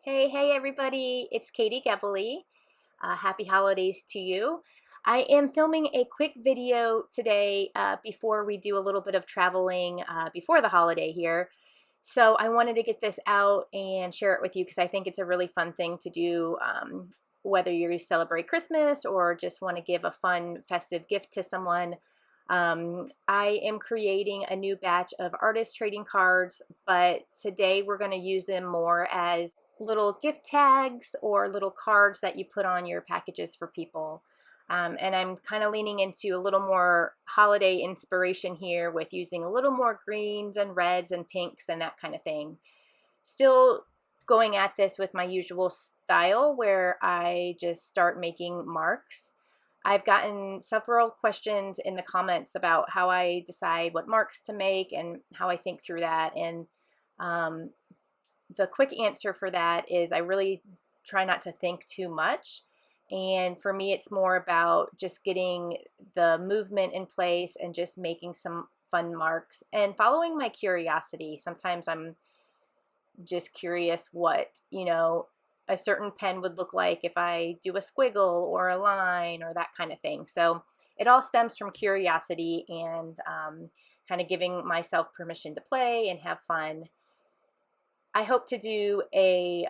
Hey everybody, it's Katie Gebely. Happy holidays to you. I am filming a quick video today before we do a little bit of traveling before the holiday here. So I wanted to get this out and share it with you because I think it's a really fun thing to do, whether you celebrate Christmas or just want to give a fun festive gift to someone. I am creating a new batch of artist trading cards, but today we're going to use them more as little gift tags or little cards that you put on your packages for people. And I'm kind of leaning into a little more holiday inspiration here with using a little more greens and reds and pinks and that kind of thing. Still going at this with my usual style where I just start making marks. I've gotten several questions in the comments about how I decide what marks to make and how I think through that. And um, the quick answer for that is I really try not to think too much. And for me, it's more about just getting the movement in place and just making some fun marks and following my curiosity. Sometimes I'm just curious what, a certain pen would look like if I do a squiggle or a line or that kind of thing. So it all stems from curiosity and kind of giving myself permission to play and have fun. I hope to do a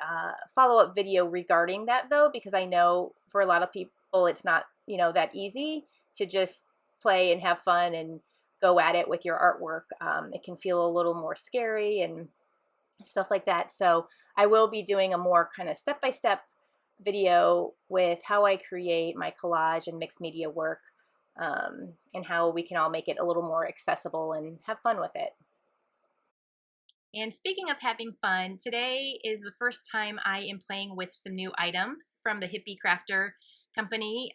follow-up video regarding that though, because I know for a lot of people it's not, that easy to just play and have fun and go at it with your artwork. It can feel a little more scary and stuff like that. So I will be doing a more kind of step-by-step video with how I create my collage and mixed media work, and how we can all make it a little more accessible and have fun with it. And speaking of having fun, today is the first time I am playing with some new items from the Hippie Crafter company.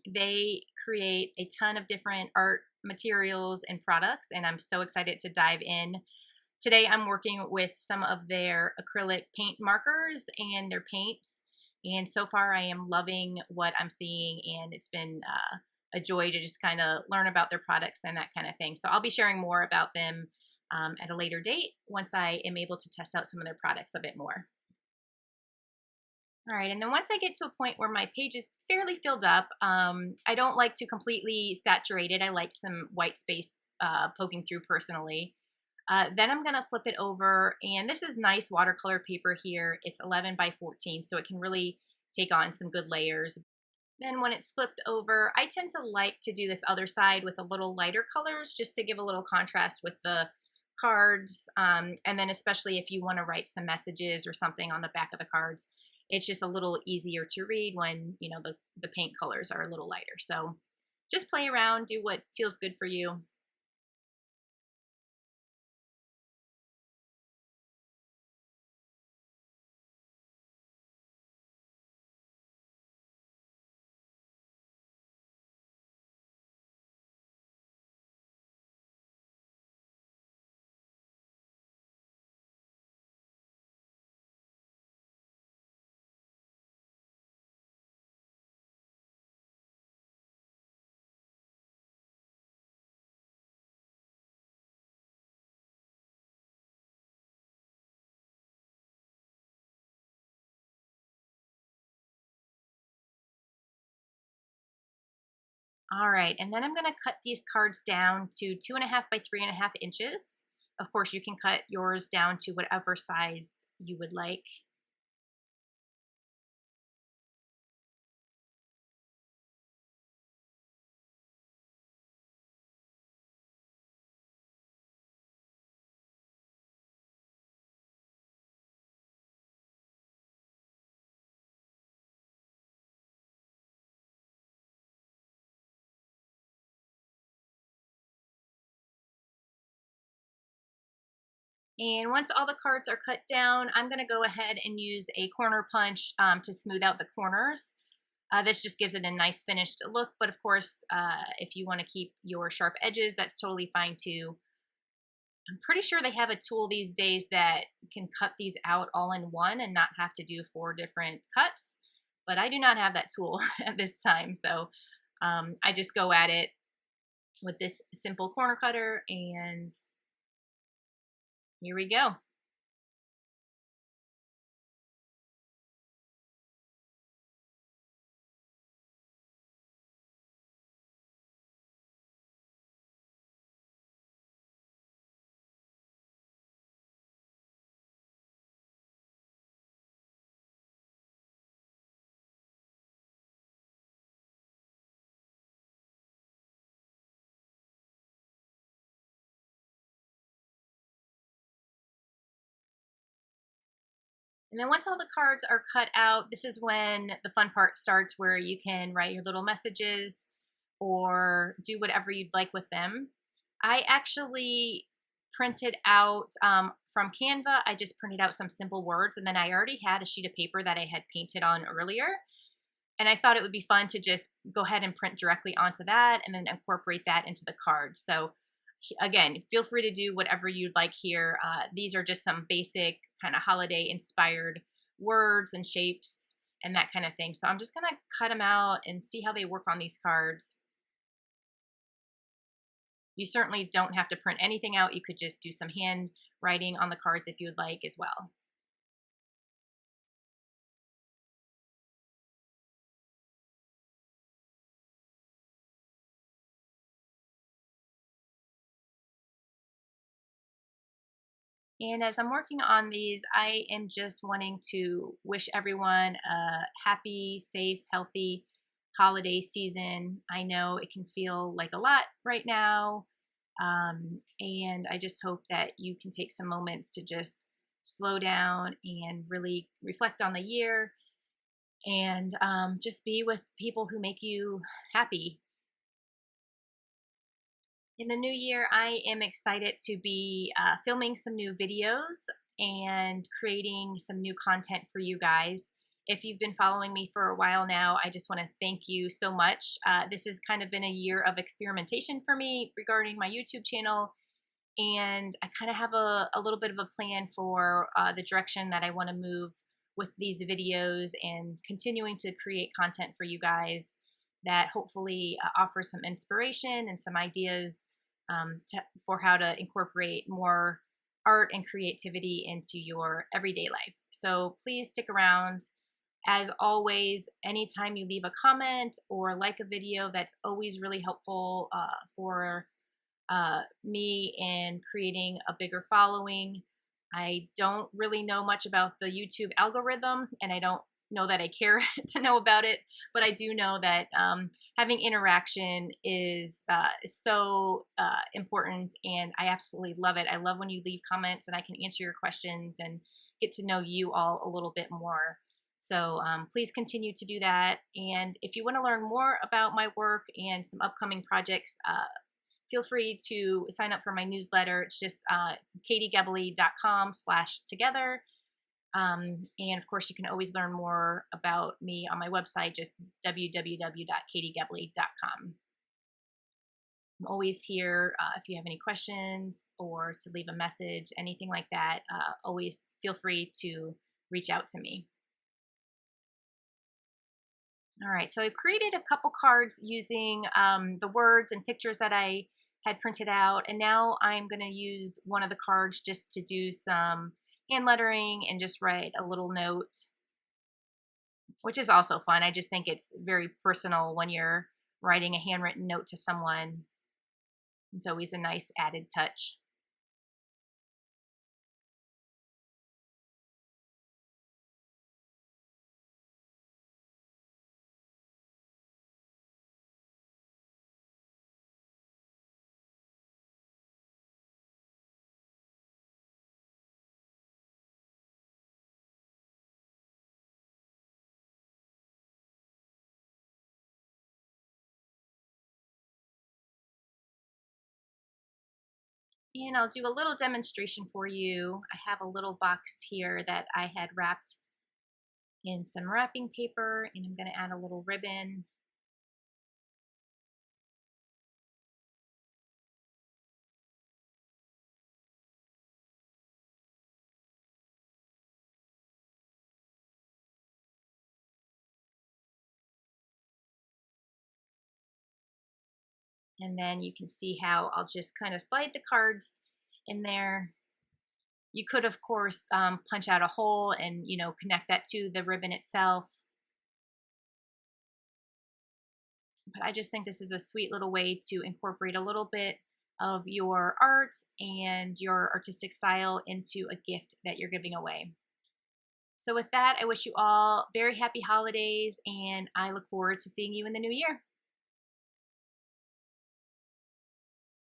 They create a ton of different art materials and products, and I'm so excited to dive in. Today I'm working with some of their acrylic paint markers and their paints, and so far I am loving what I'm seeing, and it's been a joy to just kind of learn about their products and that kind of thing. So I'll be sharing more about them at a later date once I am able to test out some of their products a bit more. All right, and then once I get to a point where my page is fairly filled up, I don't like to completely saturate it. I like some white space poking through personally. Then I'm gonna flip it over, and this is nice watercolor paper here. It's 11 by 14, so it can really take on some good layers. Then when it's flipped over, I tend to like to do this other side with a little lighter colors just to give a little contrast with the cards. And then especially if you want to write some messages or something on the back of the cards, it's just a little easier to read when, the paint colors are a little lighter. So just play around, do what feels good for you. All right, and then I'm gonna cut these cards down to 2.5 by 3.5 inches. Of course, you can cut yours down to whatever size you would like. And once all the cards are cut down, I'm gonna go ahead and use a corner punch to smooth out the corners. This just gives it a nice finished look, but of course, if you wanna keep your sharp edges, that's totally fine too. I'm pretty sure they have a tool these days that can cut these out all in one and not have to do 4 different cuts, but I do not have that tool at this time, so I just go at it with this simple corner cutter, and here we go. And then once all the cards are cut out, this is when the fun part starts, where you can write your little messages or do whatever you'd like with them. I actually printed out from Canva. I just printed out some simple words, and then I already had a sheet of paper that I had painted on earlier. And I thought it would be fun to just go ahead and print directly onto that and then incorporate that into the card. So again, feel free to do whatever you'd like here. These are just some basic kind of holiday inspired words and shapes and that kind of thing. So I'm just going to cut them out and see how they work on these cards. You certainly don't have to print anything out. You could just do some handwriting on the cards if you would like as well. And as I'm working on these, I am just wanting to wish everyone a happy, safe, healthy holiday season. I know it can feel like a lot right now. And I just hope that you can take some moments to just slow down and really reflect on the year and just be with people who make you happy. In the new year, I am excited to be filming some new videos and creating some new content for you guys. If you've been following me for a while now, I just want to thank you so much. This has kind of been a year of experimentation for me regarding my YouTube channel, and I kind of have a little bit of a plan for the direction that I want to move with these videos and continuing to create content for you guys that hopefully offers some inspiration and some ideas for how to incorporate more art and creativity into your everyday life. So please stick around. As always, anytime you leave a comment or like a video, that's always really helpful for me in creating a bigger following. I don't really know much about the YouTube algorithm, and I don't know that I care to know about it, but I do know that having interaction is so important, and I absolutely love it. I love when you leave comments and I can answer your questions and get to know you all a little bit more. So please continue to do that. And if you want to learn more about my work and some upcoming projects, feel free to sign up for my newsletter. It's just katiegebele.com/together. And of course, you can always learn more about me on my website, just www.katiegebele.com. I'm always here if you have any questions or to leave a message, anything like that. Always feel free to reach out to me. All right, so I've created a couple cards using the words and pictures that I had printed out, and now I'm going to use one of the cards just to do some hand lettering and just write a little note, which is also fun. I just think it's very personal when you're writing a handwritten note to someone. It's always a nice added touch. And I'll do a little demonstration for you. I have a little box here that I had wrapped in some wrapping paper, and I'm going to add a little ribbon. And then you can see how I'll just kind of slide the cards in there. You could, of course, punch out a hole and, connect that to the ribbon itself. But I just think this is a sweet little way to incorporate a little bit of your art and your artistic style into a gift that you're giving away. So with that, I wish you all very happy holidays, and I look forward to seeing you in the new year.